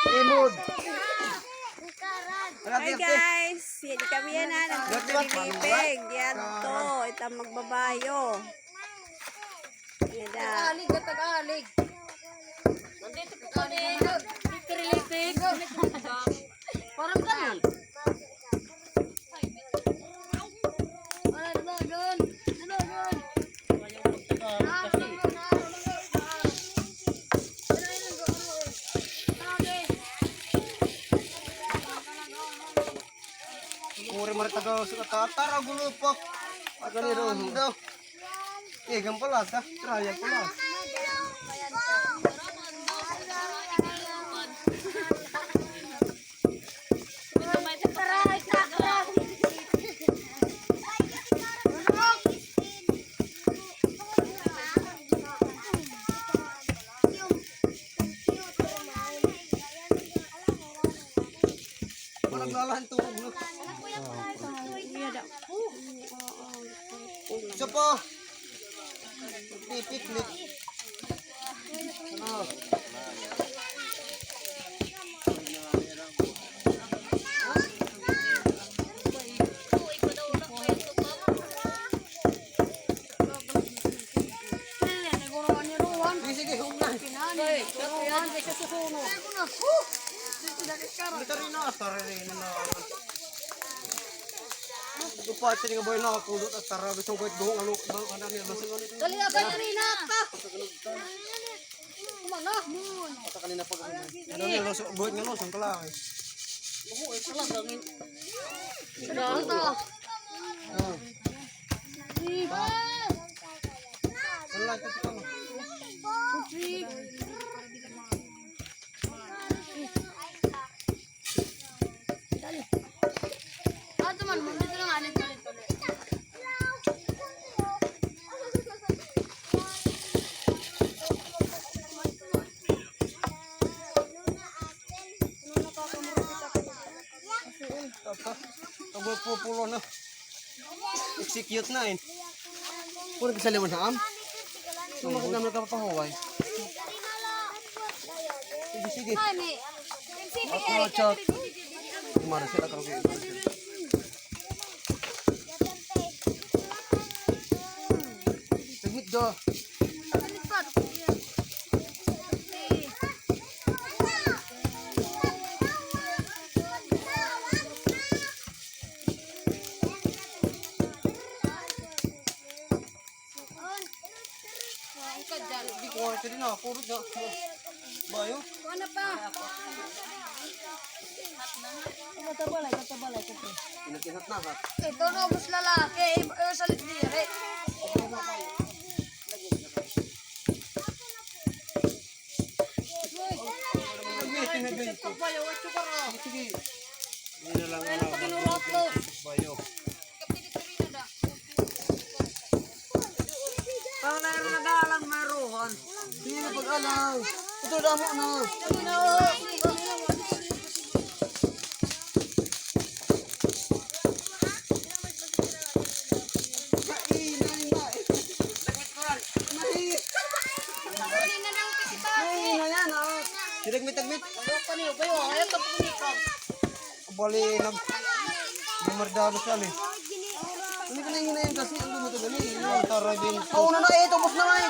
Imod. Hi guys, yan kami yan na nagpapilipig. Yan to, ito magbabayo. Yan na. Tagalig na tagalig. Nandito po kami. Pilipig. Parang ganun. Muri maritaga sa tara gulo po. Agani ro daw. Gampalas ka. Traya pulas. Lalahan tuog no. Isa pa. Pipiknik. Ano? Sige, huwag na. Lupa ito nga boy na kulot at tara bisong kuit doong ano niya basing ano ito. Dali abay na rin ka. Kumana mun. Ata kanina pag ano niya los buhat nga los ang kala. Buhay ka lang gangin. Ito. Oh. Wala ka ito. Tawag po pulo na. Execute na eh. Puro bisa lewan ham. Sumakot naman ka papahuway. Sige, sige. Ako, chat. Kumara sila ka rin. Saglit do. Di ko nga sila na. Puro na. Bayo? Ano pa? Katabalay. Pinakinat na hat. Ito no, bus lalaki. Salit dire. Sige. Hindi na lang bayo. Parang na yung nagalang meron. Hindi na pag-alang. Ito damo na. Tagmit. Ayaw ka punikap. Bali nagmardado siya eh. Hindi ko na hinayin kasi ang dumuto gani. Yung tarabin. Oo na ito, bus na nga eh.